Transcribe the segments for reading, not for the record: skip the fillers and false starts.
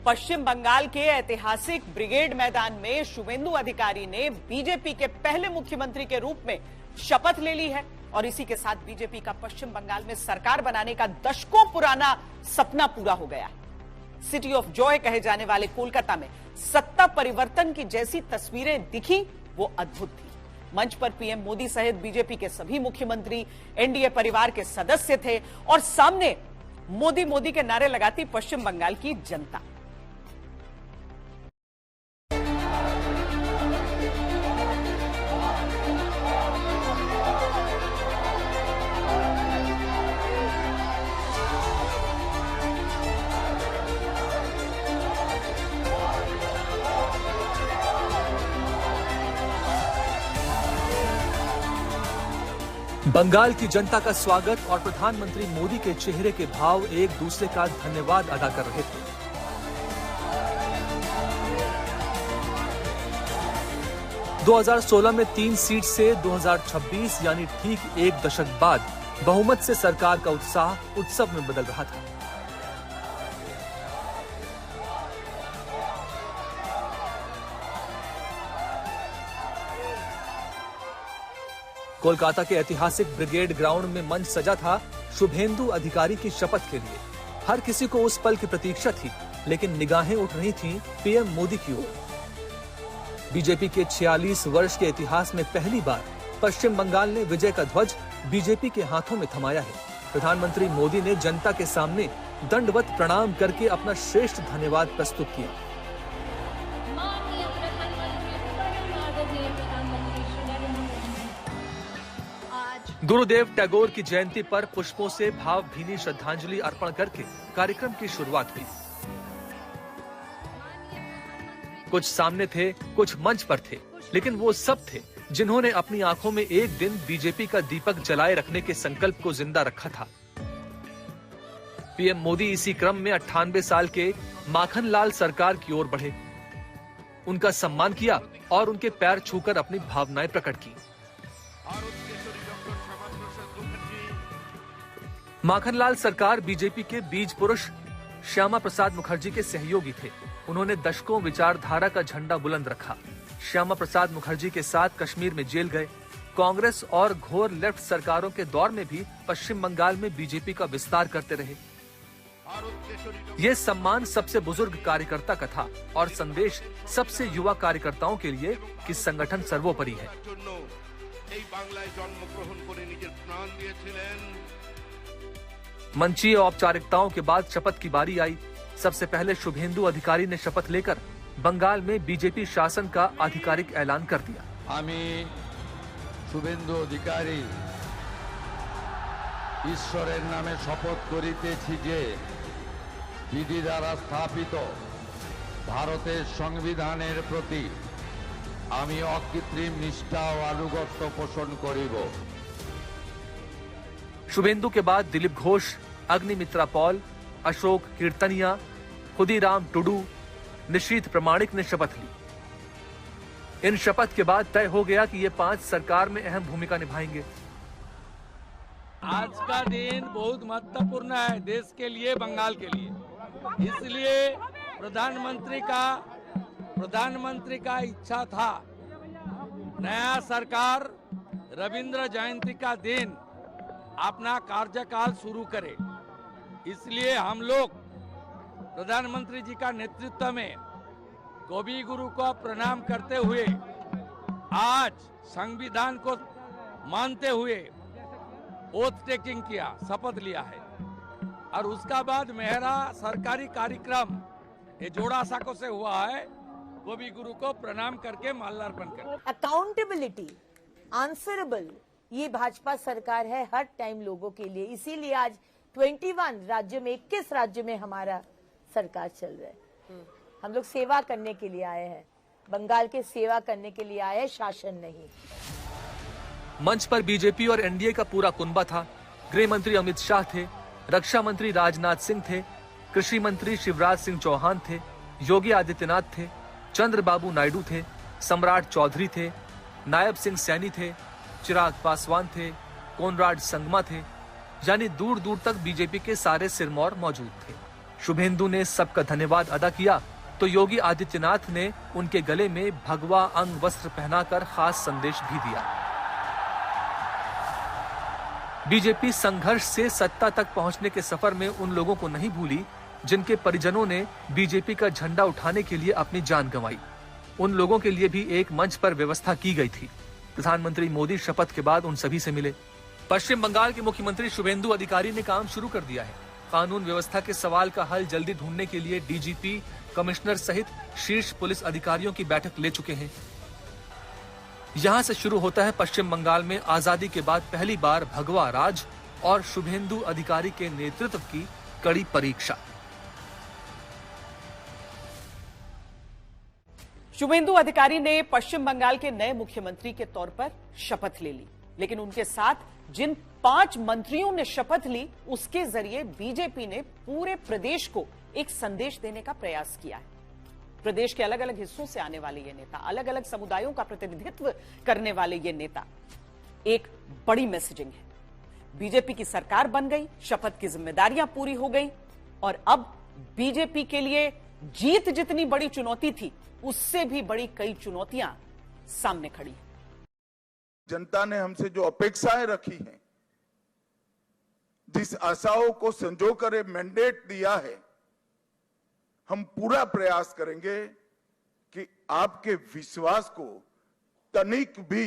पश्चिम बंगाल के ऐतिहासिक ब्रिगेड मैदान में शुभेंदु अधिकारी ने बीजेपी के पहले मुख्यमंत्री के रूप में शपथ ले ली है और इसी के साथ बीजेपी का पश्चिम बंगाल में सरकार बनाने का दशकों पुराना सपना पूरा हो गया है। सिटी ऑफ जॉय कहे जाने वाले कोलकाता में सत्ता परिवर्तन की जैसी तस्वीरें दिखी वो अद्भुत थी। मंच पर पीएम मोदी सहित बीजेपी के सभी मुख्यमंत्री एनडीए परिवार के सदस्य थे और सामने मोदी मोदी के नारे लगाती पश्चिम बंगाल की जनता। बंगाल की जनता का स्वागत और प्रधानमंत्री मोदी के चेहरे के भाव एक दूसरे का धन्यवाद अदा कर रहे थे। – 2016 में 3 सीट से 2026 यानी ठीक एक दशक बाद बहुमत से सरकार का उत्साह उत्सव में बदल रहा था। कोलकाता के ऐतिहासिक ब्रिगेड ग्राउंड में मंच सजा था शुभेंदु अधिकारी की शपथ के लिए। हर किसी को उस पल की प्रतीक्षा थी, लेकिन निगाहें उठ रही थीं पीएम मोदी की ओर। बीजेपी के 46 वर्ष के इतिहास में पहली बार पश्चिम बंगाल ने विजय का ध्वज बीजेपी के हाथों में थमाया है। प्रधानमंत्री मोदी ने जनता के सामने दंडवत प्रणाम करके अपना श्रेष्ठ धन्यवाद प्रस्तुत किया। गुरुदेव टैगोर की जयंती पर पुष्पों से भावभीनी श्रद्धांजलि अर्पण करके कार्यक्रम की शुरुआत हुई। कुछ सामने थे, कुछ मंच पर थे, लेकिन वो सब थे जिन्होंने अपनी आंखों में एक दिन बीजेपी का दीपक जलाए रखने के संकल्प को जिंदा रखा था। पीएम मोदी इसी क्रम में 98 साल के माखनलाल सरकार की ओर बढ़े, उनका सम्मान किया और उनके पैर छूकर अपनी भावनाएं प्रकट की। माखनलाल सरकार बीजेपी के बीज पुरुष श्यामा प्रसाद मुखर्जी के सहयोगी थे। उन्होंने दशकों विचारधारा का झंडा बुलंद रखा। श्यामा प्रसाद मुखर्जी के साथ कश्मीर में जेल गए। कांग्रेस और घोर लेफ्ट सरकारों के दौर में भी पश्चिम बंगाल में बीजेपी का विस्तार करते रहे। ये सम्मान सबसे बुजुर्ग कार्यकर्ता का था और संदेश सबसे युवा कार्यकर्ताओं के लिए कि संगठन सर्वोपरि है। मंचीय औपचारिकताओं के बाद शपथ की बारी आई। सबसे पहले शुभेंदु अधिकारी ने शपथ लेकर बंगाल में बीजेपी शासन का आधिकारिक ऐलान कर दिया। आमी शुभेंदु अधिकारी ईश्वरेर नामे शपथ करितेछि जे विधि द्वारा स्थापित भारतेर संविधानेर प्रति आमी अकृत्रिम निष्ठा और आनुगत्य पोषण करिब। शुभेंदु के बाद दिलीप घोष, अग्निमित्रा पॉल, अशोक कीर्तनिया, खुदीराम टुडू, निशीथ प्रमाणिक ने शपथ ली। इन शपथ के बाद तय हो गया कि ये 5 सरकार में अहम भूमिका निभाएंगे। आज का दिन बहुत महत्वपूर्ण है देश के लिए, बंगाल के लिए। इसलिए प्रधानमंत्री का इच्छा था नया सरकार रविंद्र जयंती का दिन अपना कार्यकाल शुरू करे। इसलिए हम लोग प्रधानमंत्री जी का नेतृत्व में कवि गुरु को प्रणाम करते हुए आज संविधान को मानते हुए ओथ टेकिंग किया, शपथ लिया है। और उसका बाद मेरा सरकारी कार्यक्रम ये जोड़ा साको से हुआ है, कवि गुरु को प्रणाम करके माल्यार्पण कर। अकाउंटेबिलिटी, आंसरेबल, ये भाजपा सरकार है हर टाइम लोगों के लिए। इसीलिए आज 21 राज्य में 21 राज्य में हमारा सरकार चल रहा है। हम लोग सेवा करने के लिए आए हैं, बंगाल के सेवा करने के लिए आए हैं, शासन नहीं। मंच पर बीजेपी और एनडीए का पूरा कुनबा था। गृह मंत्री अमित शाह थे, रक्षा मंत्री राजनाथ सिंह थे, कृषि मंत्री शिवराज सिंह चौहान थे, योगी आदित्यनाथ थे, चंद्रबाबू नायडू थे, सम्राट चौधरी थे, नायब सिंह सैनी थे, चिराग पासवान थे, कोनराड संगमा थे, यानी दूर दूर तक बीजेपी के सारे सिरमौर मौजूद थे। शुभेंदु ने सबका धन्यवाद अदा किया तो योगी आदित्यनाथ ने उनके गले में भगवा अंग वस्त्र पहनाकर खास संदेश भी दिया। बीजेपी संघर्ष से सत्ता तक पहुंचने के सफर में उन लोगों को नहीं भूली जिनके परिजनों ने बीजेपी का झंडा उठाने के लिए अपनी जान गंवाई। उन लोगों के लिए भी एक मंच पर व्यवस्था की गई थी। प्रधानमंत्री मोदी शपथ के बाद उन सभी से मिले। पश्चिम बंगाल के मुख्यमंत्री शुभेंदु अधिकारी ने काम शुरू कर दिया है। कानून व्यवस्था के सवाल का हल जल्दी ढूंढने के लिए डीजीपी, कमिश्नर सहित शीर्ष पुलिस अधिकारियों की बैठक ले चुके हैं। यहां से शुरू होता है पश्चिम बंगाल में आजादी के बाद पहली बार भगवा राज और शुभेंदु अधिकारी के नेतृत्व की कड़ी परीक्षा। शुभेंदु अधिकारी ने पश्चिम बंगाल के नए मुख्यमंत्री के तौर पर शपथ ले ली, लेकिन उनके साथ जिन 5 मंत्रियों ने शपथ ली उसके जरिए बीजेपी ने पूरे प्रदेश को एक संदेश देने का प्रयास किया है। प्रदेश के अलग अलग हिस्सों से आने वाले ये नेता, अलग अलग समुदायों का प्रतिनिधित्व करने वाले ये नेता, एक बड़ी मैसेजिंग है। बीजेपी की सरकार बन गई, शपथ की जिम्मेदारियां पूरी हो गई और अब बीजेपी के लिए जीत जितनी बड़ी चुनौती थी उससे भी बड़ी कई चुनौतियां सामने खड़ी हैं। जनता ने हमसे जो अपेक्षाएं रखी हैं, जिस आशाओं को संजोकर मैंडेट दिया है, हम पूरा प्रयास करेंगे कि आपके विश्वास को तनिक भी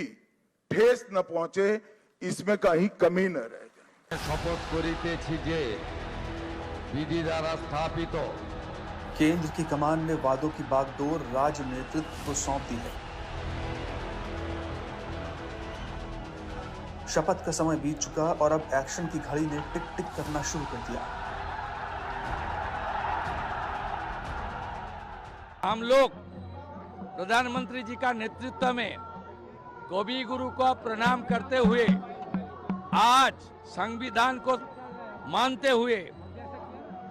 ठेस न पहुंचे, इसमें कहीं कमी न रह जाए। शपथ करितेछि जे विधि द्वारा स्थापित केंद्र की कमान ने वादों की बागडोर राज्य नेतृत्व को सौंप दी है। शपथ का समय बीत चुका और अब एक्शन की घड़ी ने टिक टिक करना शुरू कर दिया। हम लोग प्रधानमंत्री जी का नेतृत्व में कवि गुरु को प्रणाम करते हुए आज संविधान को मानते हुए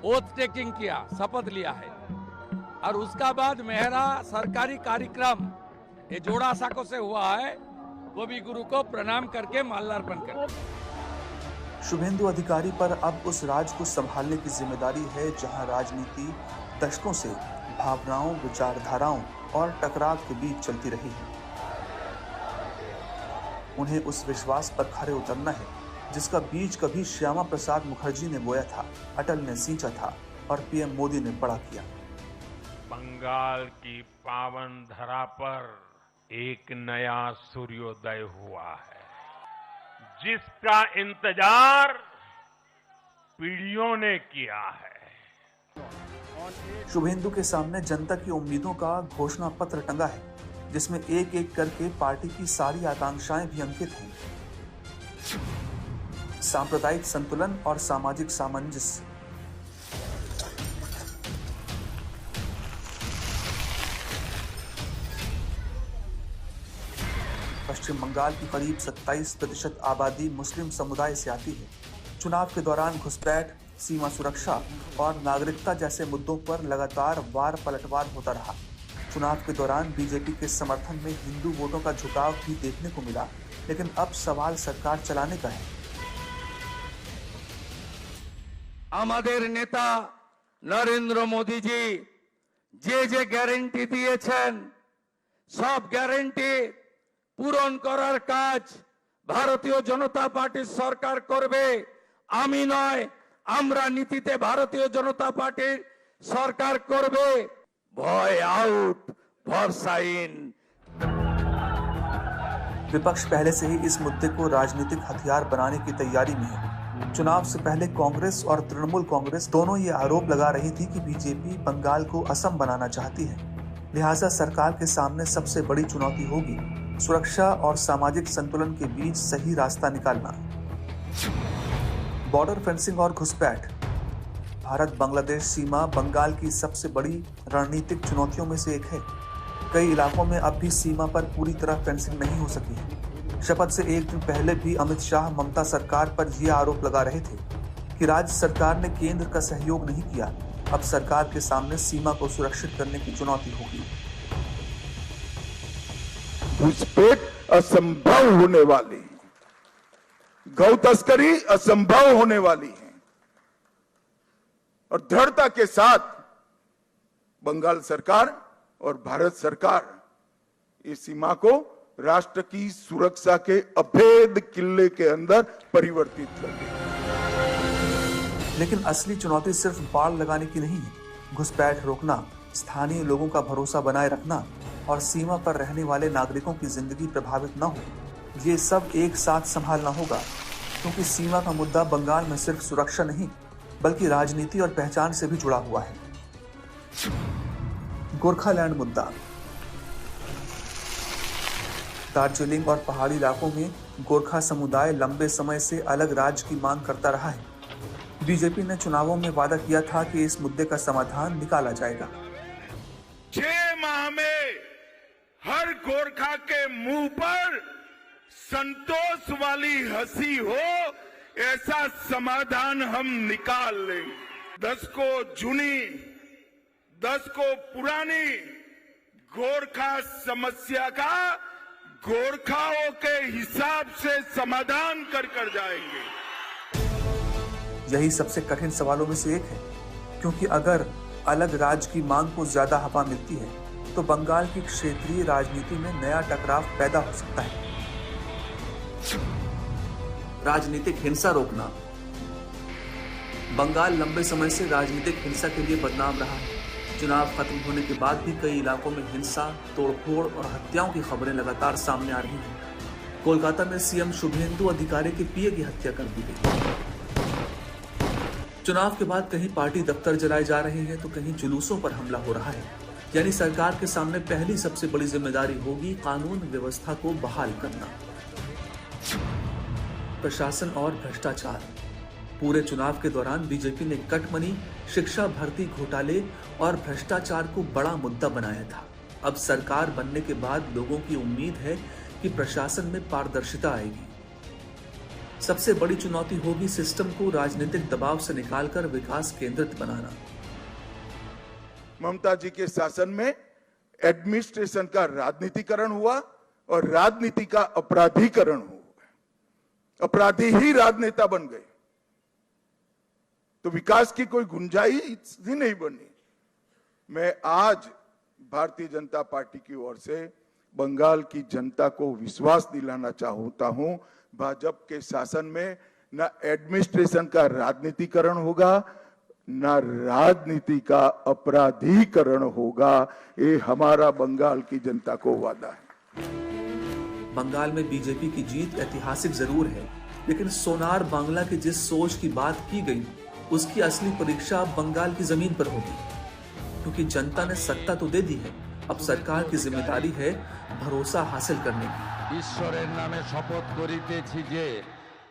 ओथ टेकिंग किया, शपथ लिया है और उसका बाद मेरा सरकारी कार्यक्रम ये जोड़ा साको से हुआ है, कवि गुरु को प्रणाम करके माल्यार्पण कर। शुभेंदु अधिकारी पर अब उस राज को संभालने की जिम्मेदारी है जहां राजनीति दशकों से भावनाओं, विचारधाराओं और टकराव के बीच चलती रही है। उन्हें उस विश्वास पर खरे उतरना है जिसका बीज कभी श्यामा प्रसाद मुखर्जी ने बोया था, अटल ने सींचा था और पीएम मोदी ने बड़ा किया। बंगाल की पावन धरा पर एक नया सूर्योदय हुआ है, जिसका इंतजार पीढ़ियों ने किया है। शुभेंदु के सामने जनता की उम्मीदों का घोषणा पत्र टंगा है, जिसमें एक एक करके पार्टी की सारी आकांक्षाएं भी अंकित हैं। सांप्रदायिक संतुलन और सामाजिक सामंजस्य, पश्चिम बंगाल की करीब 27% आबादी मुस्लिम समुदाय से आती है। चुनाव के दौरान घुसपैठ, सीमा सुरक्षा और नागरिकता जैसे मुद्दों पर लगातार वार पलटवार होता रहा। चुनाव के दौरान बीजेपी के समर्थन में हिंदू वोटों का झुकाव भी देखने को मिला, लेकिन अब सवाल सरकार चलाने का है। আমাদের নেতা নরেন্দ্র মোদীজি যে গ্যারান্টি দিয়েছেন সব গ্যারান্টি পূরণ করার কাজ ভারতীয় জনতা পার্টির সরকার করবে। আমি নয়, আমরা নীতিতে ভারতীয় জনতা পার্টির সরকার করবে। ভয় আউট, ভরসা ইন। विपक्ष पहले से ही इस मुद्दे को राजनीतिक हथियार बनाने की तैयारी में है। चुनाव से पहले कांग्रेस और तृणमूल कांग्रेस दोनों ये आरोप लगा रही थी कि बीजेपी बंगाल को असम बनाना चाहती है। लिहाजा सरकार के सामने सबसे बड़ी चुनौती होगी सुरक्षा और सामाजिक संतुलन के बीच सही रास्ता निकालना। बॉर्डर फेंसिंग और घुसपैठ, भारत बांग्लादेश सीमा बंगाल की सबसे बड़ी रणनीतिक चुनौतियों में से एक है। कई इलाकों में अब भी सीमा पर पूरी तरह फेंसिंग नहीं हो सकी है। शपथ से एक दिन पहले भी अमित शाह ममता सरकार पर यह आरोप लगा रहे थे कि राज्य सरकार ने केंद्र का सहयोग नहीं किया। अब सरकार के सामने सीमा को सुरक्षित करने की चुनौती होगी। घुसपैठ असंभव होने वाली है, गौ तस्करी असंभव होने वाली है। और दृढ़ता के साथ बंगाल सरकार और भारत सरकार इस सीमा को राष्ट्र की सुरक्षा के अभेद किले के अंदर परिवर्तित कर देगी। लेकिन असली चुनौती सिर्फ बाड़ लगाने की नहीं है। घुसपैठ रोकना, स्थानीय लोगों का भरोसा बनाए रखना और सीमा पर रहने वाले नागरिकों की जिंदगी प्रभावित न हो, ये सब एक साथ संभालना होगा, क्योंकि सीमा का मुद्दा बंगाल में सिर्फ सुरक्षा नहीं बल्कि राजनीति और पहचान से भी जुड़ा हुआ है। गोरखालैंड मुद्दा। दार्जिलिंग और पहाड़ी इलाकों में गोरखा समुदाय लंबे समय से अलग राज्य की मांग करता रहा है। बीजेपी ने चुनावों में वादा किया था कि इस मुद्दे का समाधान निकाला जाएगा। 6 माह में हर गोरखा के मुंह पर संतोष वाली हंसी हो, ऐसा समाधान हम निकाल लेंगे। 10 को जुनी, 10 को पुरानी गोरखा समस्या का गोरखाओं के हिसाब से समाधान कर जाएंगे। यही सबसे कठिन सवालों में से एक है, क्योंकि अगर अलग राज्य की मांग को ज्यादा हवा मिलती है तो बंगाल की क्षेत्रीय राजनीति में नया टकराव पैदा हो सकता है। राजनीतिक हिंसा रोकना। बंगाल लंबे समय से राजनीतिक हिंसा के लिए बदनाम रहा है। चुनाव खत्म होने के बाद भी कई इलाकों में हिंसा, तोड़फोड़ और हत्याओं की खबरें लगातार सामने आ रही हैं। कोलकाता में सीएम शुभेंदु अधिकारी के पीए की हत्या कर दी गई। चुनाव के बाद कहीं पार्टी दफ्तर जलाए जा रहे हैं तो कहीं जुलूसों पर हमला हो रहा है। यानी सरकार के सामने पहली सबसे बड़ी जिम्मेदारी होगी कानून व्यवस्था को बहाल करना। प्रशासन और भ्रष्टाचार। पूरे चुनाव के दौरान बीजेपी ने कटमनी, शिक्षा भर्ती घोटाले और भ्रष्टाचार को बड़ा मुद्दा बनाया था। अब सरकार बनने के बाद लोगों की उम्मीद है कि प्रशासन में पारदर्शिता आएगी। सबसे बड़ी चुनौती होगी सिस्टम को राजनीतिक दबाव से निकालकर विकास केंद्रित बनाना। ममता जी के शासन में एडमिनिस्ट्रेशन का राजनीतिकरण हुआ और राजनीति का अपराधीकरण हुआ। अपराधी ही राजनेता बन गए तो विकास की कोई गुंजाइश ही नहीं बनी। मैं आज भारतीय जनता पार्टी की ओर से बंगाल की जनता को विश्वास दिलाना चाहता हूं, भाजपा के शासन में न एडमिनिस्ट्रेशन का राजनीतिकरण होगा, न राजनीति का अपराधीकरण होगा। ये हमारा बंगाल की जनता को वादा है। बंगाल में बीजेपी की जीत ऐतिहासिक जरूर है, लेकिन सोनार बांग्ला की जिस सोच की बात की गई उसकी असली परीक्षा अब बंगाल की जमीन पर होगी, क्योंकि जनता ने सत्ता तो दे दी है, अब सरकार की जिम्मेदारी है भरोसा हासिल करने की। ईश्वरेर नामे शपथ करितेछि जे